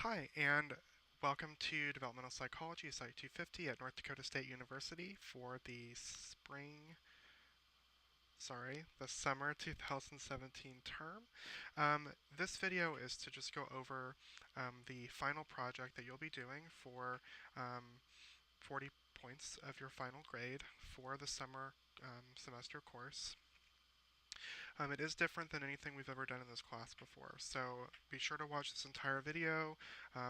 Hi, and welcome to Developmental Psychology, Site 250 at North Dakota State University for the the summer 2017 term. This video is to just go over the final project that you'll be doing for 40 points of your final grade for the summer semester course. It is different than anything we've ever done in this class before, so be sure to watch this entire video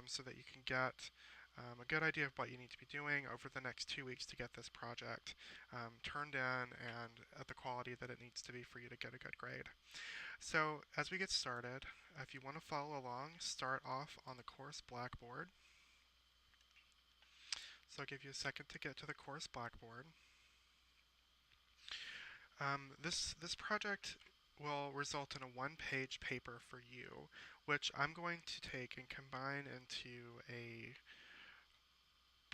so that you can get a good idea of what you need to be doing over the next 2 weeks to get this project turned in and at the quality that it needs to be for you to get a good grade. So as we get started, if you want to follow along, start off on the course blackboard. So I'll give you a second to get to the course blackboard. This project will result in a one-page paper for you, which I'm going to take and combine into a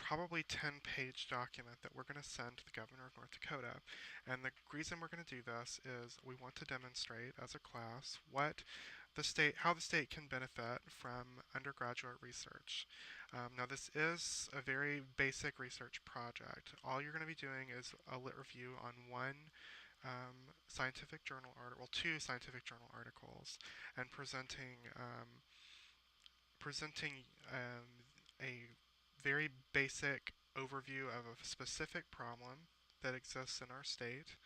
probably 10-page document that we're going to send to the governor of North Dakota. And the reason we're going to do this is we want to demonstrate as a class how the state can benefit from undergraduate research. Now this is a very basic research project. All you're going to be doing is a lit review on two scientific journal articles, and presenting a very basic overview of a specific problem that exists in our state,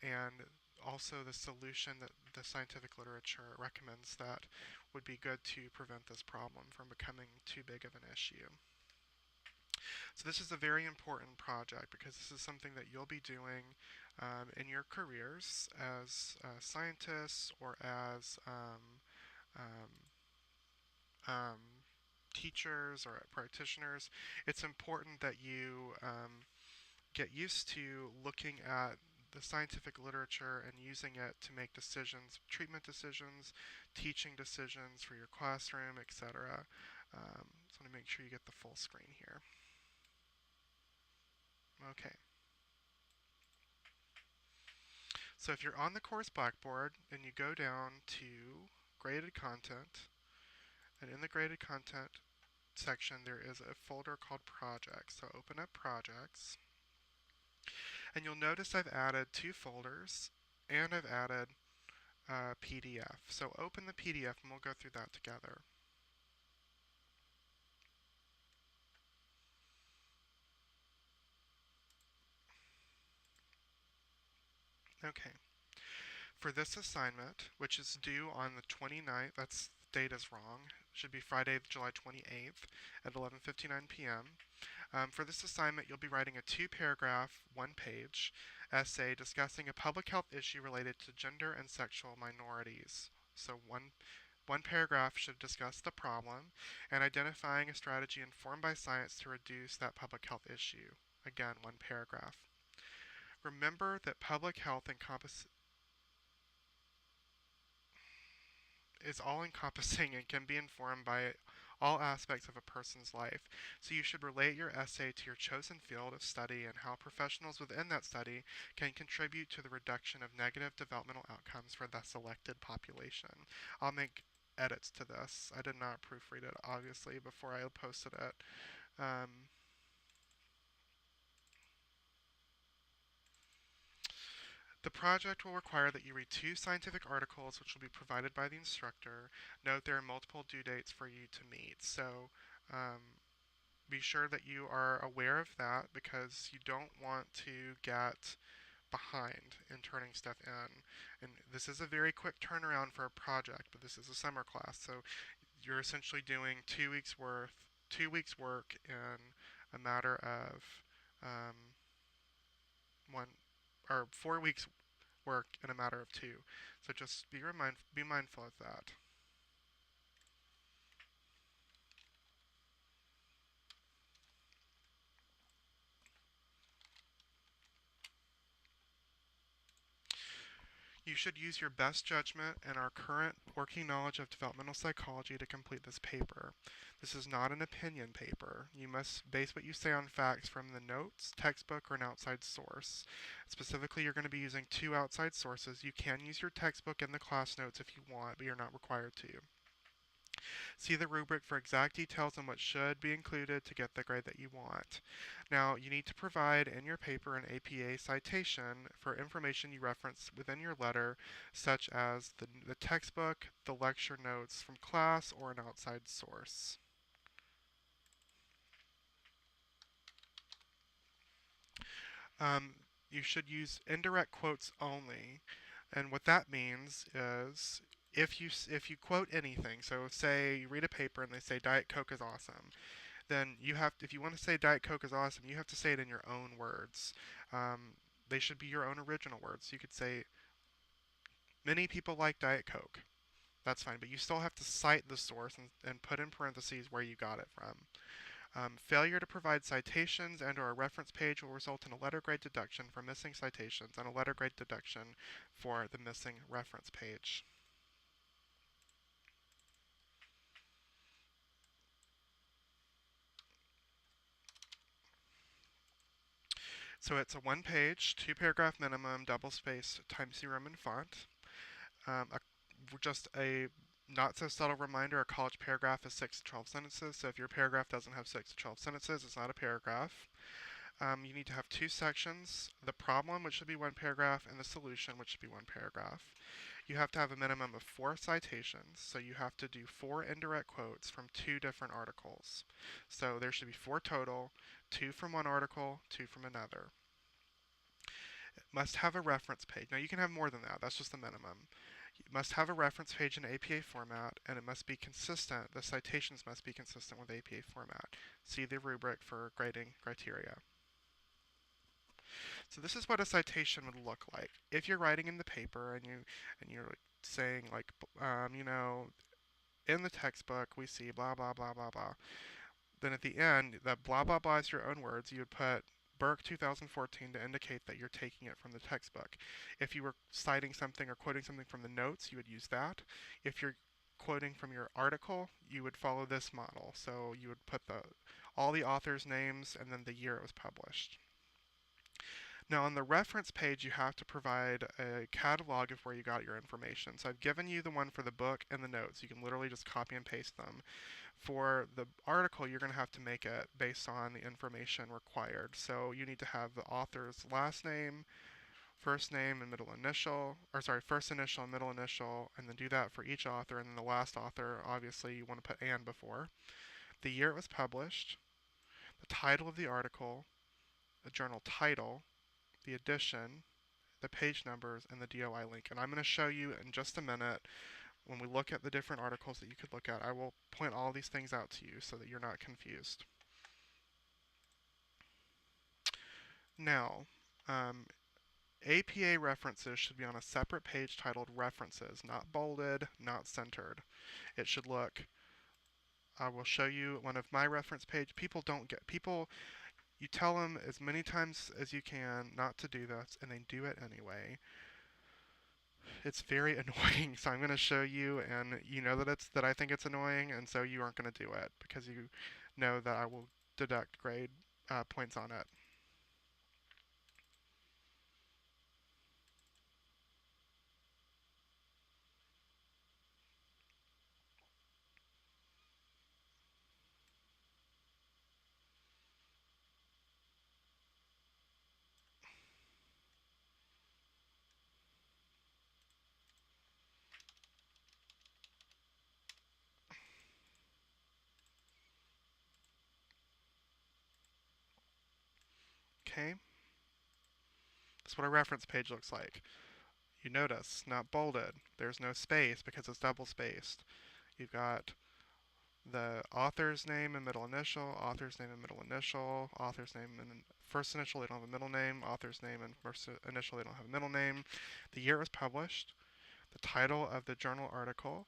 and also the solution that the scientific literature recommends that would be good to prevent this problem from becoming too big of an issue. So this is a very important project because this is something that you'll be doing in your careers as scientists or as teachers or practitioners. It's important that you get used to looking at the scientific literature and using it to make decisions, treatment decisions, teaching decisions for your classroom, etc. So I want to make sure you get the full screen here. Okay. So if you're on the course blackboard and you go down to graded content, and in the graded content section there is a folder called projects. So open up projects, and you'll notice I've added two folders and I've added a PDF. So open the PDF and we'll go through that together. Okay. For this assignment, which is due on the 29th, the date is wrong, should be Friday, July 28th at 11:59 p.m. For this assignment, you'll be writing a two-paragraph, one-page essay discussing a public health issue related to gender and sexual minorities. So one paragraph should discuss the problem and identifying a strategy informed by science to reduce that public health issue. Again, one paragraph. Remember that public health is all-encompassing and can be informed by all aspects of a person's life. So you should relate your essay to your chosen field of study and how professionals within that study can contribute to the reduction of negative developmental outcomes for the selected population. I'll make edits to this. I did not proofread it, obviously, before I posted it. The project will require that you read two scientific articles which will be provided by the instructor. Note there are multiple due dates for you to meet, so be sure that you are aware of that because you don't want to get behind in turning stuff in. And this is a very quick turnaround for a project, but this is a summer class, so you're essentially doing 2 weeks work in a matter of 4 weeks work in a matter of 2. So just be mindful of that. You should use your best judgment and our current working knowledge of developmental psychology to complete this paper. This is not an opinion paper. You must base what you say on facts from the notes, textbook, or an outside source. Specifically, you're going to be using two outside sources. You can use your textbook and the class notes if you want, but you're not required to. See the rubric for exact details on what should be included to get the grade that you want. Now, you need to provide in your paper an APA citation for information you reference within your letter, such as the textbook, the lecture notes from class, or an outside source. Um, you should use indirect quotes only, and what that means is if you quote anything, so say you read a paper and they say Diet Coke is awesome, then if you want to say Diet Coke is awesome, you have to say it in your own words. They should be your own original words. You could say many people like Diet Coke. That's fine, but you still have to cite the source and put in parentheses where you got it from. Failure to provide citations and/or a reference page will result in a letter grade deduction for missing citations and a letter grade deduction for the missing reference page. So it's a one-page, two-paragraph minimum, double-spaced, Times New Roman font. Just a not so subtle reminder, a college paragraph is 6 to 12 sentences, so if your paragraph doesn't have 6 to 12 sentences, it's not a paragraph. You need to have two sections, the problem, which should be one paragraph, and the solution, which should be one paragraph. You have to have a minimum of 4 citations, so you have to do 4 indirect quotes from 2 different articles. So there should be 4 total, 2 from one article, 2 from another. It must have a reference page. Now you can have more than that, that's just the minimum. It must have a reference page in APA format, and it must be consistent. The citations must be consistent with APA format. See the rubric for grading criteria. So this is what a citation would look like. If you're writing in the paper and you're saying like, in the textbook we see blah blah blah blah blah. Then at the end, that blah blah blah is your own words. You would put Burke 2014 to indicate that you're taking it from the textbook. If you were citing something or quoting something from the notes, you would use that. If you're quoting from your article, you would follow this model. So you would put all the authors' names and then the year it was published. Now on the reference page, you have to provide a catalog of where you got your information. So I've given you the one for the book and the notes. You can literally just copy and paste them. For the article, you're going to have to make it based on the information required. So you need to have the author's last name, first name and middle initial, first initial and middle initial, and then do that for each author. And then the last author, obviously, you want to put "and" before. The year it was published, the title of the article, the journal title, the edition, the page numbers, and the DOI link. And I'm going to show you in just a minute, when we look at the different articles that you could look at, I will point all these things out to you so that you're not confused. Now, APA references should be on a separate page titled References, not bolded, not centered. It should look, I will show you one of my reference page. You tell them as many times as you can not to do this, and they do it anyway. It's very annoying, so I'm going to show you, and you know that I think it's annoying, and so you aren't going to do it because you know that I will deduct grade points on it. Okay? That's what a reference page looks like. You notice, not bolded. There's no space because it's double spaced. You've got the author's name and middle initial, author's name and middle initial, author's name and first initial, they don't have a middle name, author's name and first initial, they don't have a middle name, the year it was published, the title of the journal article,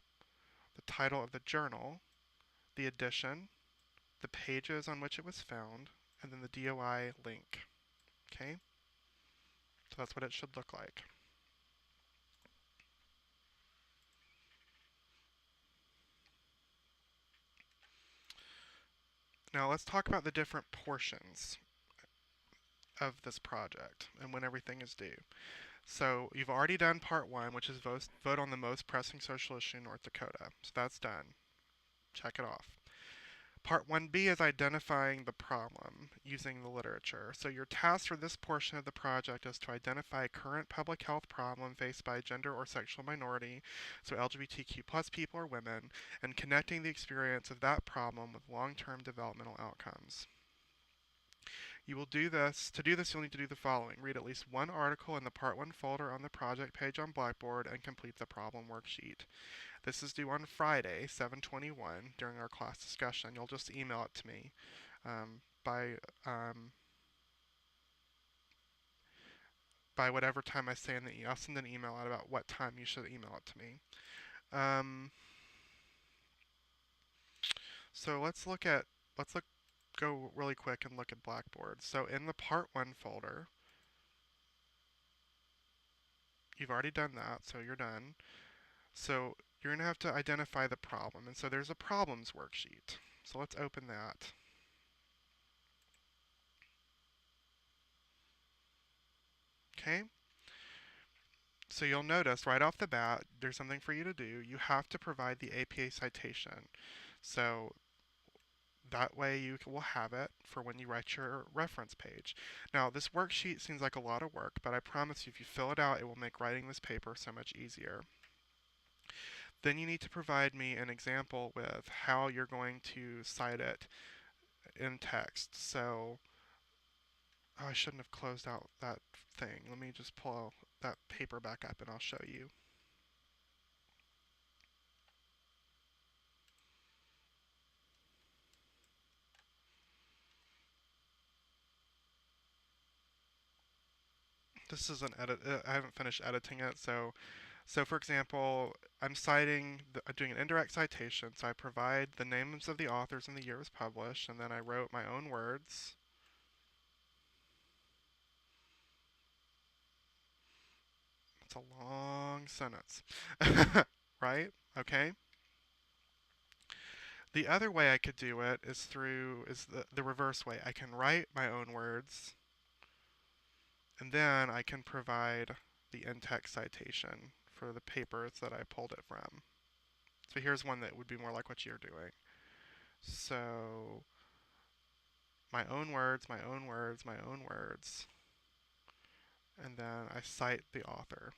the title of the journal, the edition, the pages on which it was found, and then the DOI link. Okay? So that's what it should look like. Now let's talk about the different portions of this project and when everything is due. So you've already done part one, which is vote on the most pressing social issue in North Dakota. So that's done. Check it off. Part 1B is identifying the problem using the literature. So your task for this portion of the project is to identify a current public health problem faced by a gender or sexual minority, so LGBTQ plus people or women, and connecting the experience of that problem with long-term developmental outcomes. You will do this. To do this, you'll need to do the following. Read at least one article in the Part 1 folder on the project page on Blackboard and complete the problem worksheet. This is due on Friday, 7/21, during our class discussion. You'll just email it to me by by whatever time I say in the email. I'll send an email out about what time you should email it to me. Um, so go really quick and look at Blackboard. So in the Part 1 folder, you've already done that, so you're done. So you're going to have to identify the problem. And so there's a problems worksheet. So let's open that. Okay? So you'll notice right off the bat, there's something for you to do. You have to provide the APA citation. So that way you will have it for when you write your reference page. Now, this worksheet seems like a lot of work, but I promise you if you fill it out, it will make writing this paper so much easier. Then you need to provide me an example with how you're going to cite it in text. So, I shouldn't have closed out that thing. Let me just pull that paper back up and I'll show you. This is an edit. I haven't finished editing it, so for example, I'm doing an indirect citation, so I provide the names of the authors and the year it was published, and then I wrote my own words. It's a long sentence, right? Okay. The other way I could do it is the reverse way. I can write my own words, and then I can provide the in-text citation for the papers that I pulled it from. So here's one that would be more like what you're doing. So my own words, my own words, my own words, and then I cite the author.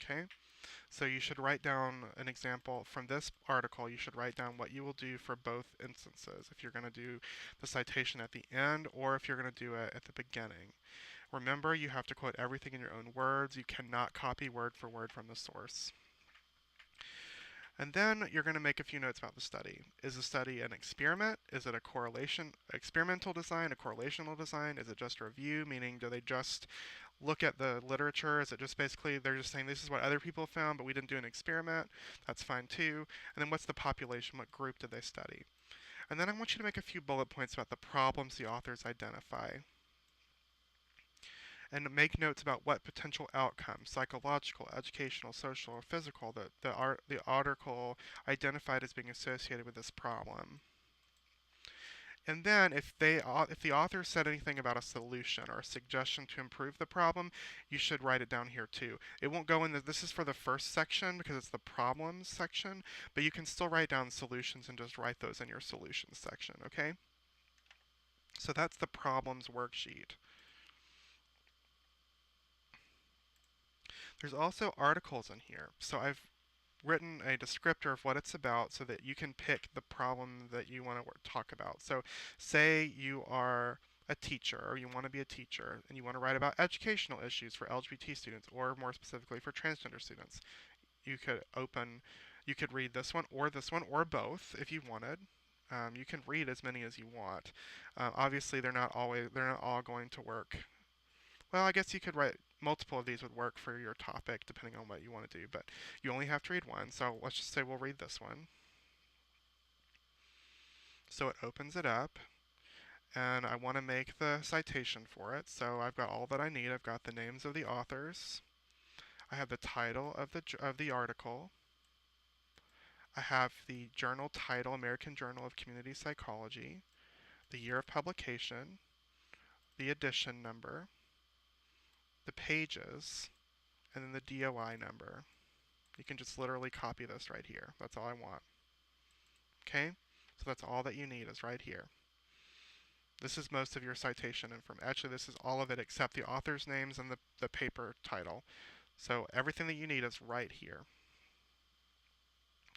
Okay? So you should write down an example from this article. You should write down what you will do for both instances, if you're going to do the citation at the end or if you're going to do it at the beginning. Remember, you have to quote everything in your own words. You cannot copy word for word from the source. And then you're going to make a few notes about the study. Is the study an experiment? Is it a experimental design, a correlational design? Is it just a review, meaning do they just look at the literature? Is it just basically they're just saying this is what other people found, but we didn't do an experiment? That's fine too. And then what's the population? What group did they study? And then I want you to make a few bullet points about the problems the authors identify. And make notes about what potential outcomes, psychological, educational, social, or physical, the article identified as being associated with this problem. And then if the author said anything about a solution or a suggestion to improve the problem, you should write it down here too. It won't go in this is for the first section because it's the problems section, but you can still write down solutions and just write those in your solutions section, okay? So that's the problems worksheet. There's also articles in here. So I've written a descriptor of what it's about so that you can pick the problem that you want to talk about. So say you are a teacher or you want to be a teacher and you want to write about educational issues for LGBT students or more specifically for transgender students. You could read this one or both if you wanted. You can read as many as you want. Obviously, they're not all going to work. Well, I guess you could write multiple of these would work for your topic depending on what you want to do, but you only have to read one. So let's just say we'll read this one. So it opens it up, and I want to make the citation for it. So I've got all that I need. I've got the names of the authors. I have the title of the article. I have the journal title, American Journal of Community Psychology, the year of publication, the edition number, the pages, and then the DOI number. You can just literally copy this right here. That's all I want. Okay? So that's all that you need is right here. This is most of your citation information. Actually, this is all of it except the author's names and the paper title. So everything that you need is right here.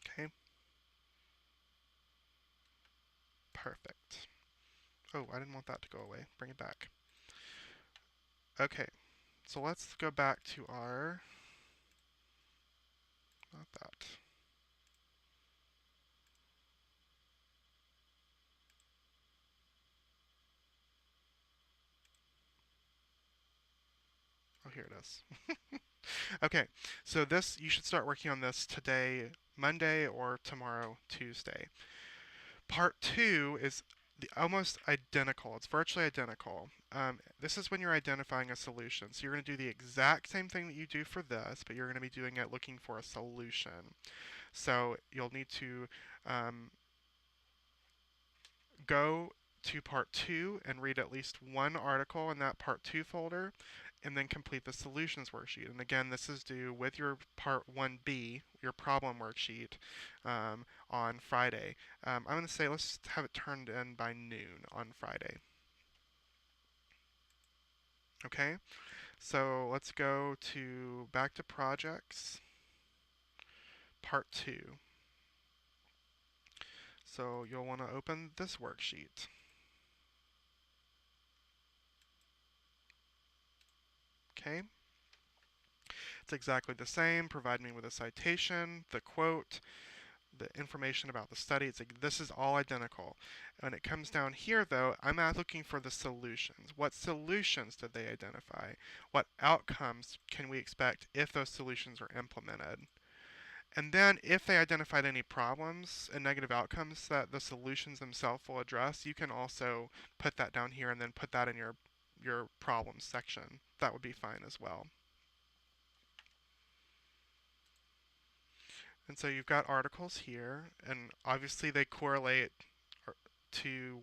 Okay? Perfect. Oh, I didn't want that to go away. Bring it back. Okay, so let's go back to our, not that. Oh, here it is. Okay, so this, you should start working on this today, Monday, or tomorrow, Tuesday. Part 2 is almost identical. It's virtually identical. This is when you're identifying a solution. So you're going to do the exact same thing that you do for this, but you're going to be doing it looking for a solution. So you'll need to go to part 2 and read at least one article in that part 2 folder, and then complete the solutions worksheet. And again, this is due with your part 1B, your problem worksheet, on Friday. I'm going to say let's have it turned in by noon on Friday. Okay, so let's go to back to projects, part 2. So you'll want to open this worksheet. Okay, it's exactly the same. Provide me with a citation, the quote, the information about the study. It's like this is all identical. When it comes down here, though, I'm not looking for the solutions. What solutions did they identify? What outcomes can we expect if those solutions are implemented? And then if they identified any problems and negative outcomes that the solutions themselves will address, you can also put that down here and then put that in your problems section. That would be fine as well. And so you've got articles here, and obviously they correlate to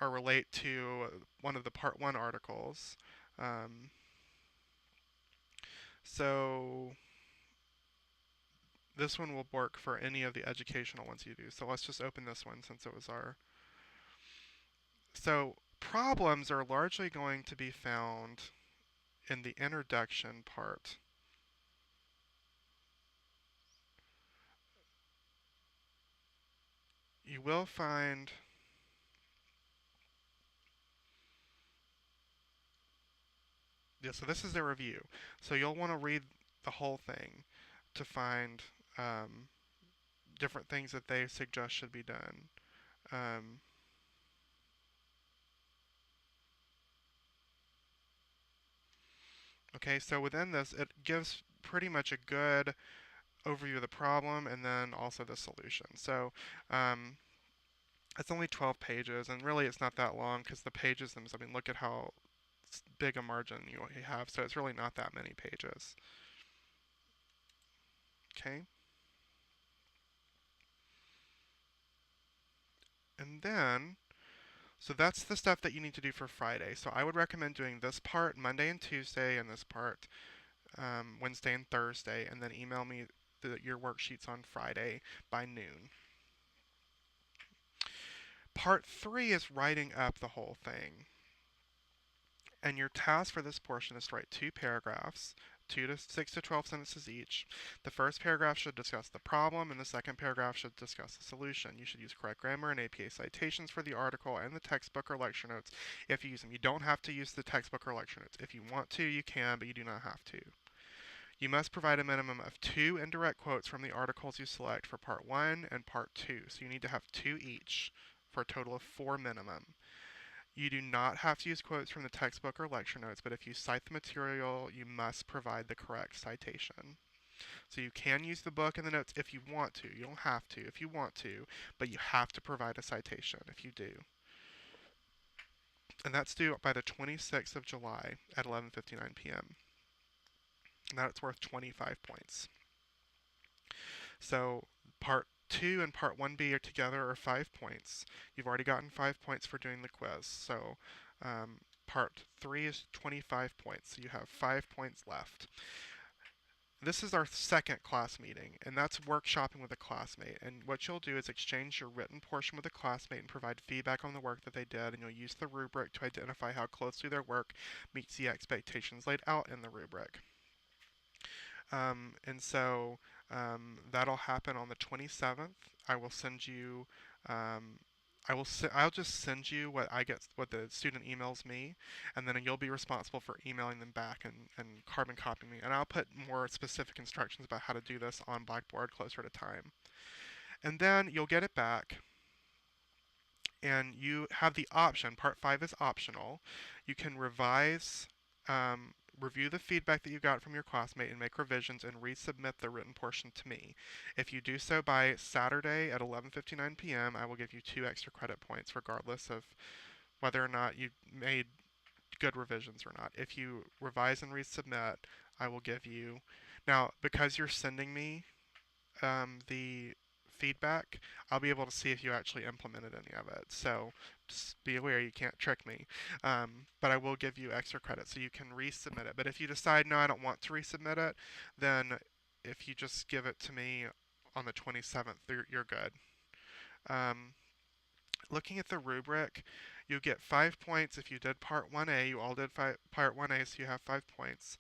or relate to one of the part 1 articles. Um, so this one will work for any of the educational ones you do. So let's just open this one since it was our... So problems are largely going to be found in the introduction part. You will find... Yeah, so this is the review. So you'll want to read the whole thing to find different things that they suggest should be done. Um, okay, so within this, it gives pretty much a good overview of the problem and then also the solution. So it's only 12 pages, and really it's not that long because the pages themselves, I mean, look at how big a margin you have, so it's really not that many pages. Okay. And then, so that's the stuff that you need to do for Friday. So I would recommend doing this part Monday and Tuesday, and this part Wednesday and Thursday, and then email me your worksheets on Friday by noon. Part 3 is writing up the whole thing. And your task for this portion is to write 2 paragraphs, 6 to 12 sentences each. The first paragraph should discuss the problem, and the second paragraph should discuss the solution. You should use correct grammar and APA citations for the article and the textbook or lecture notes if you use them. You don't have to use the textbook or lecture notes. If you want to, you can, but you do not have to. You must provide a minimum of 2 indirect quotes from the articles you select for part 1 and part 2. So you need to have 2 each for a total of 4 minimum. You do not have to use quotes from the textbook or lecture notes, but if you cite the material, you must provide the correct citation. So you can use the book and the notes if you want to. You don't have to if you want to, but you have to provide a citation if you do. And that's due by the 26th of July at 11:59 p.m. And that's worth 25 points. So part 2 and part 1B are together are 5 points. You've already gotten 5 points for doing the quiz. So part 3 is 25 points, so you have 5 points left. This is our second class meeting, and that's workshopping with a classmate. And what you'll do is exchange your written portion with a classmate and provide feedback on the work that they did, and you'll use the rubric to identify how closely their work meets the expectations laid out in the rubric. That'll happen on the 27th. I will send you I'll just send you what the student emails me, and then you'll be responsible for emailing them back and carbon copying me. And I'll put more specific instructions about how to do this on Blackboard closer to time. And then you'll get it back, and you have the option. Part 5 is optional. You can review the feedback that you got from your classmate and make revisions and resubmit the written portion to me. If you do so by Saturday at 11:59 p.m., I will give you 2 extra credit points regardless of whether or not you made good revisions or not. If you revise and resubmit, I will give you... Now, because you're sending me the feedback, I'll be able to see if you actually implemented any of it. So just be aware, you can't trick me. But I will give you extra credit so you can resubmit it. But if you decide, no, I don't want to resubmit it, then if you just give it to me on the 27th, you're good. Looking at the rubric, you get 5 points if you did Part 1A. You all did Part 1A, so you have 5 points.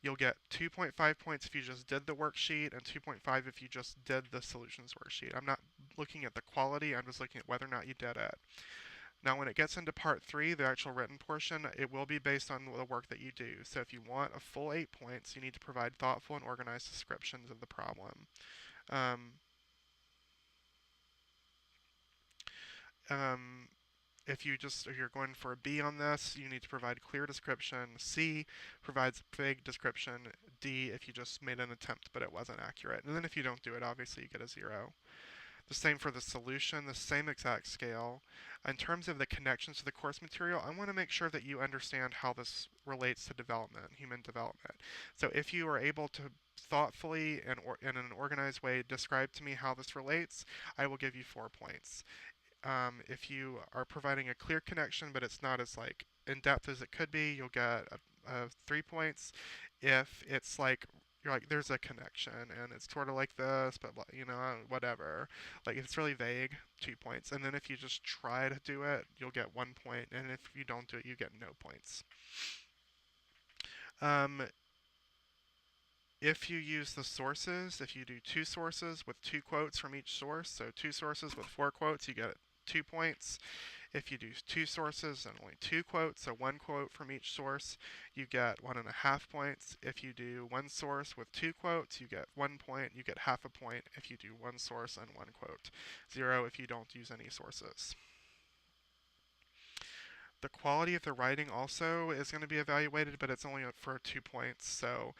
You'll get 2.5 points if you just did the worksheet, and 2.5 if you just did the solutions worksheet. I'm not looking at the quality, I'm just looking at whether or not you did it. Now when it gets into part 3, the actual written portion, it will be based on the work that you do. So if you want a full 8 points, you need to provide thoughtful and organized descriptions of the problem. If you're going for a B on this, you need to provide clear description. C provides vague description. D, if you just made an attempt but it wasn't accurate. And then if you don't do it, obviously you get a 0. The same for the solution, the same exact scale. In terms of the connections to the course material, I want to make sure that you understand how this relates to development, human development. So if you are able to thoughtfully and in an organized way describe to me how this relates, I will give you 4 points. If you are providing a clear connection, but it's not as in depth as it could be, you'll get 3 points. If it's you're like, there's a connection and it's sort of like this, but whatever. If it's really vague, 2 points. And then if you just try to do it, you'll get 1 point. And if you don't do it, you get no points. If you use the sources, if you do 2 sources with 2 quotes from each source, so 2 sources with 4 quotes, you get 2 points. If you do 2 sources and only 2 quotes, so 1 quote from each source, you get 1.5 points. If you do 1 source with 2 quotes, you get 1 point. You get half a point if you do 1 source and 1 quote. 0 if you don't use any sources. The quality of the writing also is going to be evaluated, but it's only for 2 points. So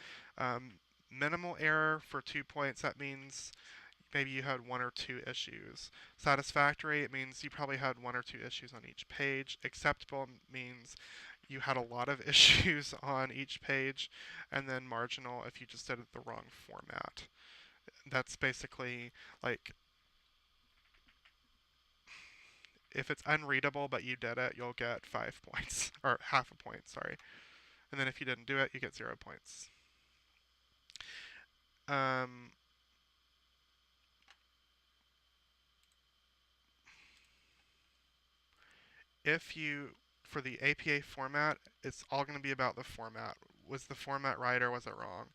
minimal error for 2 points, that means maybe you had 1 or 2 issues. Satisfactory, it means you probably had 1 or 2 issues on each page. Acceptable means you had a lot of issues on each page. And then marginal if you just did it the wrong format. That's basically if it's unreadable but you did it, you'll get 5 points, or half a point, sorry. And then if you didn't do it, you get 0 points. For the APA format, it's all going to be about the format. Was the format right or was it wrong?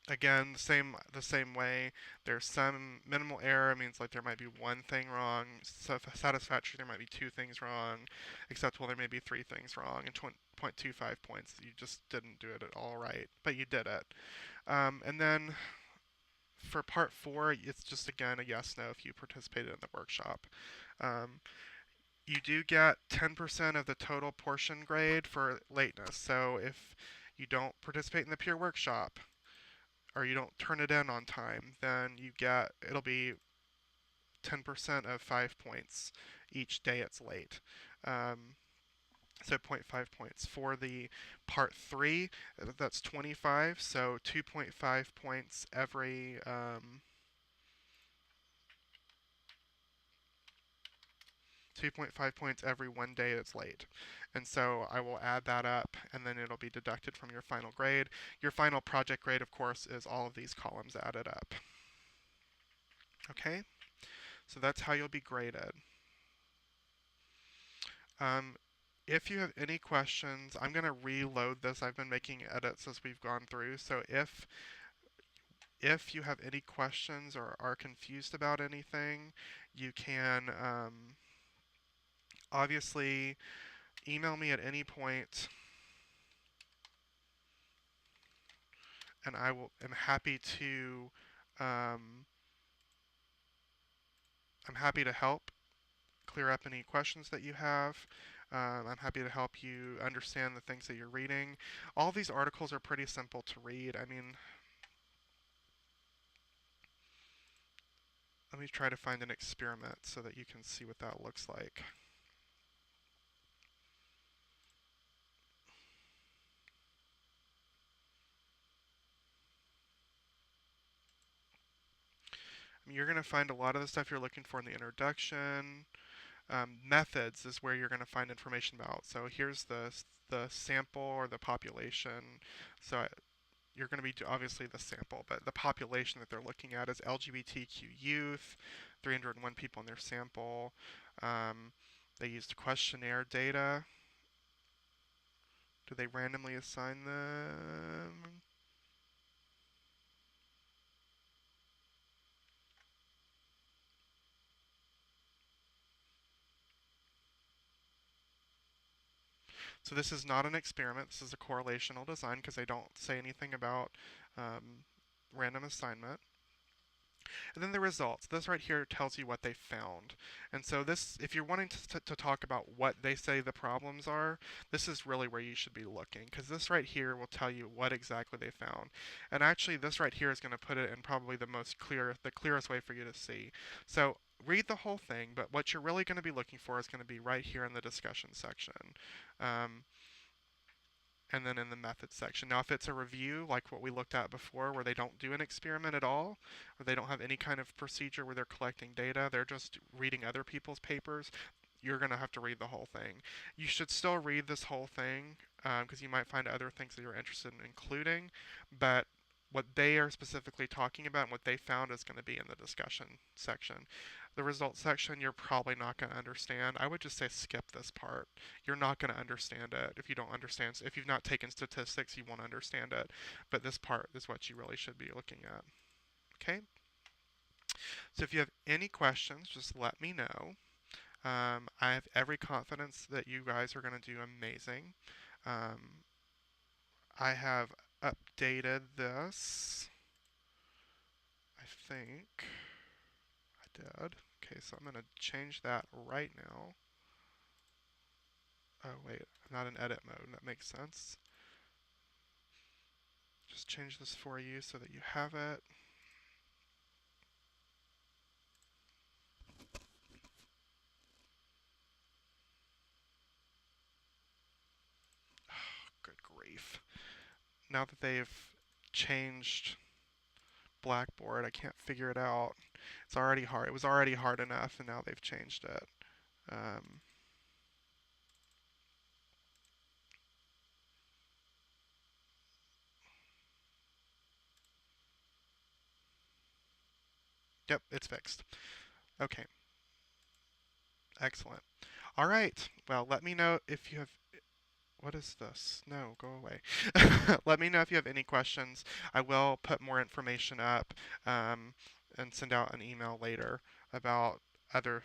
Again, the same way. There's some minimal error, means there might be 1 thing wrong. Satisfactory, there might be 2 things wrong. Acceptable, there may be 3 things wrong. And 0.25 points, you just didn't do it at all right, but you did it. And then for part 4, it's just again a yes/no if you participated in the workshop. You do get 10% of the total portion grade for lateness. So if you don't participate in the peer workshop, or you don't turn it in on time, then it'll be 10% of 5 points each day it's late. So 0.5 points. For the part 3, that's 25, so 2.5 points every 2.5 points every 1 day it's late. And so I will add that up, and then it'll be deducted from your final grade. Your final project grade, of course, is all of these columns added up. Okay? So that's how you'll be graded. If you have any questions, I'm going to reload this. I've been making edits as we've gone through. So if you have any questions or are confused about anything, you can obviously email me at any point, and am happy to I'm happy to help clear up any questions that you have. I'm happy to help you understand the things that you're reading. All these articles are pretty simple to read. I mean, let me try to find an experiment so that you can see what that looks like. I mean, you're going to find a lot of the stuff you're looking for in the introduction. Methods is where you're going to find information about. So here's the sample or the population. So you're going to be obviously the sample, but the population that they're looking at is LGBTQ youth, 301 people in their sample. They used questionnaire data. Do they randomly assign them? So this is not an experiment. This is a correlational design because they don't say anything about random assignment. And then the results. This right here tells you what they found. And so this, if you're wanting to talk about what they say the problems are, this is really where you should be looking, because this right here will tell you what exactly they found. And actually this right here is going to put it in probably the clearest way for you to see. So read the whole thing, but what you're really going to be looking for is going to be right here in the discussion section. And then in the methods section. Now, if it's a review like what we looked at before, where they don't do an experiment at all, or they don't have any kind of procedure where they're collecting data, they're just reading other people's papers, you're going to have to read the whole thing. You should still read this whole thing because you might find other things that you're interested in including, but what they are specifically talking about and what they found is going to be in the discussion section. The results section, you're probably not going to understand. I would just say skip this part. You're not going to understand it if you don't understand. If you've not taken statistics, you won't understand it. But this part is what you really should be looking at. Okay? So if you have any questions, just let me know. I have every confidence that you guys are going to do amazing. I have updated this. I think I did. Okay, so I'm going to change that right now. Oh, wait, I'm not in edit mode. That makes sense. Just change this for you so that you have it. Good grief. Now that they've changed Blackboard, I can't figure it out. It's already hard. It was already hard enough, and now they've changed it. Yep, it's fixed. Okay, excellent. All right, well, let me know if you have. What is this? No, go away. Let me know if you have any questions. I will put more information up and send out an email later about other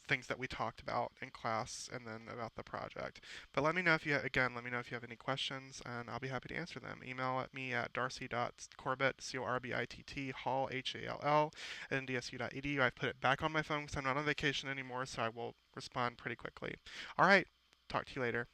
things that we talked about in class and then about the project. But let me know if you, again, let me know if you have any questions and I'll be happy to answer them. Email at me at darcy.corbett, C-O-R-B-I-T-T, hall, H-A-L-L, at ndsu.edu. I've put it back on my phone because I'm not on vacation anymore, so I will respond pretty quickly. All right, talk to you later.